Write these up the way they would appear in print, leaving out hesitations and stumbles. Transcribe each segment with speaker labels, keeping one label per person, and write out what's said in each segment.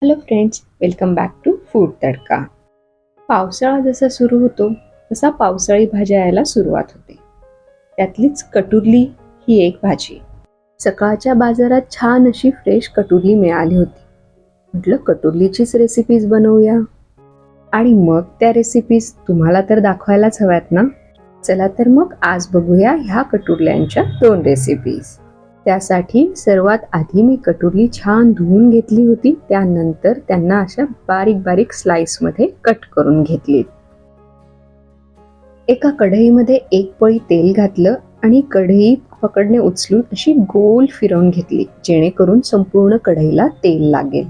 Speaker 1: Hello friends, welcome back to food Tadka. पावसाळा जसा सुरू होतो तसा पावसाळी भाज्या यायला सुरुवात होते. त्यातलीच कटुरली ही एक भाजी. सकाळच्या बाजारात छान अशी फ्रेश कटुरली मिळाली होती. म्हटलं कटुरलीचीच रेसिपीज बनवूया. आणि मग त्या रेसिपीज तुम्हाला तर दाखवायलाच हव्यात ना. चला तर मग आज बघूया ह्या कटुरल्यांच्या 2 रेसिपीज. त्यासाठी सर्वात आधी मी कटुरली छान धुवून घेतली होती. त्यानंतर त्यांना अशा बारीक बारीक स्लाइसमध्ये कट करून घेतली. एका कढईमध्ये 1 पळी तेल घातलं आणि कढई पकडणे उचलून अशी गोल फिरवून घेतली, जेणेकरून संपूर्ण कढईला तेल लागेल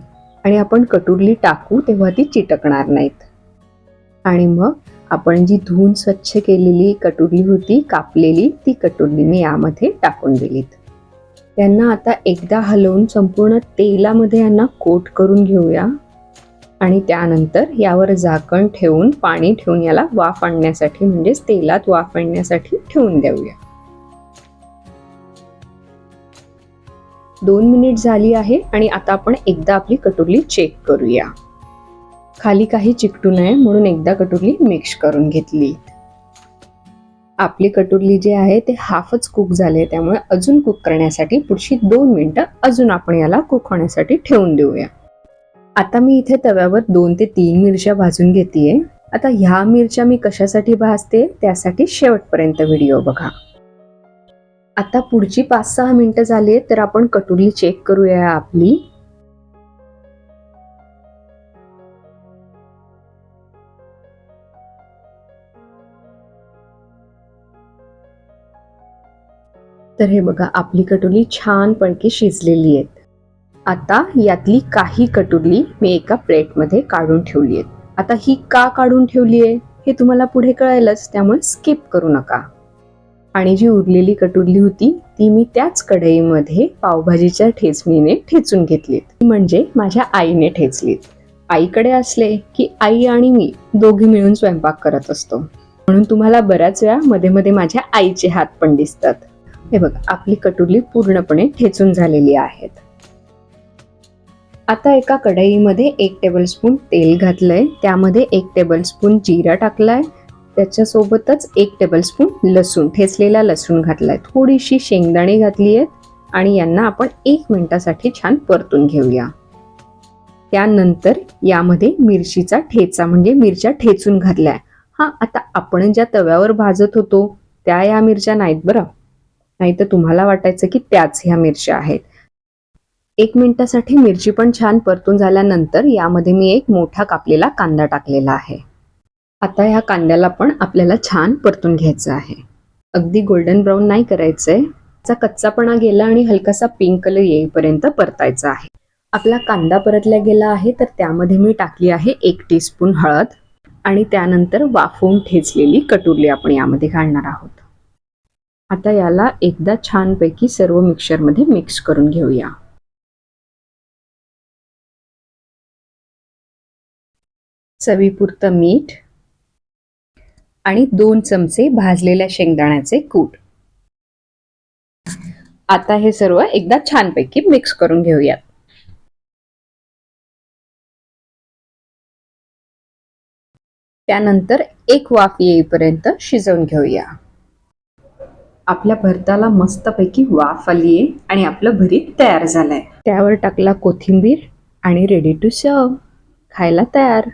Speaker 1: आणि आपण कटुरली टाकू तेव्हा ती चिटकणार नाहीत. आणि मग आपण जी धुवून स्वच्छ केलेली कटुरली होती कापलेली, ती कटुरली मी यामध्ये टाकून दिलीत. त्यांना आता एकदा हलवून संपूर्ण तेलामध्ये यांना कोट करून घेऊया आणि त्यानंतर यावर झाकण ठेवून पाणी ठेवून याला वाफ आणण्यासाठी म्हणजेच तेलात वाफ आणण्यासाठी ठेवून देऊया. 2 मिनिट झाली आहे आणि आता आपण एकदा आपली कटुरली चेक करूया. खाली काही चिकटू नये म्हणून एकदा कटुरली मिक्स करून घेतली. आपली कटुरली जे आहे ते हाफच कुक झाले, त्यामुळे अजून कुक करण्यासाठी पुढची 2 मिनिटं अजून आपण याला कुक होण्यासाठी ठेवून देऊया. आता मी इथे तव्यावर 2 ते 3 मिरच्या भाजून घेतेय. आता ह्या मिरच्या मी कशासाठी भाजते त्यासाठी शेवटपर्यंत व्हिडिओ बघा. आता पुढची 5-6 मिनिटं झाली तर आपण कटुरली चेक करूया आपली. तर हे बघा, आपली कटुरली छानपैकी शिजलेली आहेत. आता यातली काही कटुरली मी एका प्लेटमध्ये काढून ठेवली आहेत. आता ही का काढून ठेवली आहे हे तुम्हाला पुढे कळेलच, त्यामुळे स्किप करू नका. आणि जी उरलेली कटुरली होती ती मी त्याच कढईमध्ये पावभाजीच्या ठेचणीने ठेचून घेतलीत, म्हणजे माझ्या आईने ठेचलीत. आईकडे असले की आई आणि मी दोघी मिळून स्वयंपाक करत असतो, म्हणून तुम्हाला बऱ्याच वेळा मध्ये मध्ये माझ्या आईचे हात पण दिसतात. हे बघा, आपली कटुरली पूर्णपणे ठेचून झालेली आहेत. आता एका कढईमध्ये 1 टेबलस्पून तेल घातलंय, त्यामध्ये 1 टेबलस्पून जिरा टाकलाय, त्याच्यासोबतच 1 टेबलस्पून लसूण, ठेचलेला लसूण घातलाय, थोडीशी शेंगदाणे घातली आहेत आणि यांना आपण 1 मिनिटासाठी छान परतून घेऊया. त्यानंतर यामध्ये मिरचीचा ठेचा म्हणजे मिरच्या ठेचून घातल्या. आता आपण ज्या तव्यावर भाजत होतो त्या या मिरच्या नाहीत बरं, नाही तर तुम्हाला वाटायचं की त्याच ह्या मिरच्या आहेत. 1 मिनिटासाठी मिरची पण छान परतून झाल्यानंतर यामध्ये मी एक मोठा कापलेला कांदा टाकलेला आहे. आता ह्या कांद्याला पण आपल्याला छान परतून घ्यायचं आहे. अगदी गोल्डन ब्राऊन नाही करायचंय, त्याचा कच्चापणा गेला आणि हलकासा पिंक कलर येईपर्यंत परतायचा आहे. आपला कांदा परतला गेला आहे तर त्यामध्ये मी टाकली आहे 1 टीस्पून हळद आणि त्यानंतर वाफवून ठेचलेली कटुरली आपण यामध्ये घालणार आहोत. आता याला एकदा छानपैकी सर्व मिक्सरमध्ये मिक्स करून घेऊया. चवीपुरतं मीठ आणि 2 चमचे भाजलेल्या शेंगदाण्याचे कूट. आता हे सर्व एकदा छानपैकी मिक्स करून घेऊयात. त्यानंतर 1 वाफ येईपर्यंत शिजवून घेऊया. आपल्या भरताला मस्तपैकी वाफ आलीये आणि आपलं भरीत तयार झालंय. त्यावर टाकला कोथिंबीर आणि रेडी टू सर्व, खायला तयार.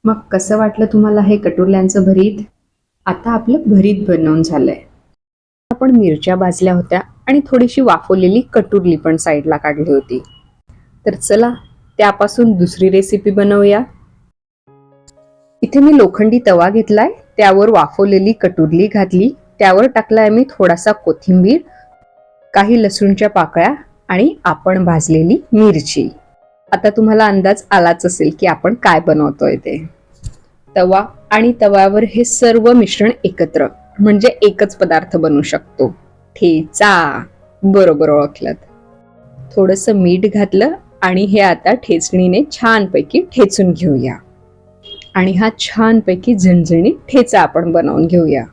Speaker 1: मग कसं वाटलं तुम्हाला हे कटुरल्यांचं भरीत? आता आपलं भरीत बनवून झालंय. आपण मिरच्या भाजल्या होत्या आणि थोडीशी वाफवलेली कटुरली पण साईडला काढली होती. तर चला त्यापासून दुसरी रेसिपी बनवूया. इथे मी लोखंडी तवा घेतलाय, त्यावर वाफवलेली कटुरली घातली, त्यावर टाकलाय मी थोडासा कोथिंबीर, काही लसूणच्या पाकळ्या आणि आपण भाजलेली मिरची. आता तुम्हाला अंदाज आलाच असेल की आपण काय बनवतोय ते. तवा आणि तव्यावर हे सर्व मिश्रण एकत्र म्हणजे एकच पदार्थ बनवू शकतो, ठेचा. बरोबर ओळखलत. थोडंसं मीठ घातलं आणि हे आता ठेचणीने छानपैकी ठेचून घेऊया आणि हा छानपैकी झणझणीत ठेचा आपण बनवून घेऊया.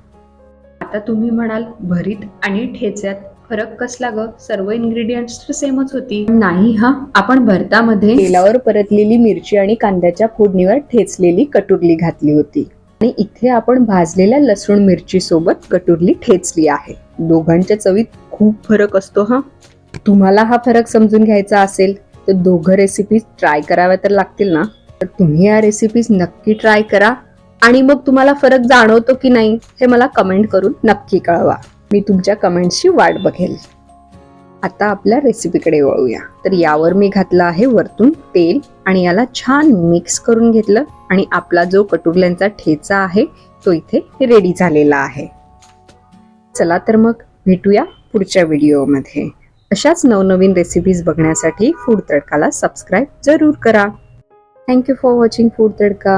Speaker 1: आता तुम्ही म्हणाल भरीत आणि ठेच्यात फरक कसला ग? सर्व इन्ग्रेडियंट्स तर सेमच होती. नाही हा, आपण भरतामध्ये तेलावर परतलेली मिरची आणि कांद्याच्या फोडणीवर ठेचलेली कटुरली घातली होती आणि इथे आपण भाजलेल्या लसूण मिरची सोबत कटुरली ठेचली आहे. दोघांच्या चवीत खूप फरक असतो हा. तुम्हाला हा फरक समजून घ्यायचा असेल तर दोघं रेसिपीज ट्राय कराव्या तर लागतील ना. तर तुम्ही या रेसिपीज नक्की ट्राय करा आणि मग तुम्हाला फरक जाणवतो की नाही हे मला कमेंट करून नक्की कळवा. मी तुमच्या कमेंट्सची वाट बघेल. आता आपल्या रेसिपीकडे वळूया. तर यावर मी घातलं आहे वरतून तेल आणि याला छान मिक्स करून घेतलं आणि आपला जो कटुरल्यांचा ठेचा आहे तो इथे रेडी झालेला आहे. चला तर मग भेटूया पुढच्या व्हिडिओमध्ये. अशाच नवनवीन रेसिपीज बघण्यासाठी फूड तडकाला सबस्क्राईब जरूर करा. Thank you for watching food tadka.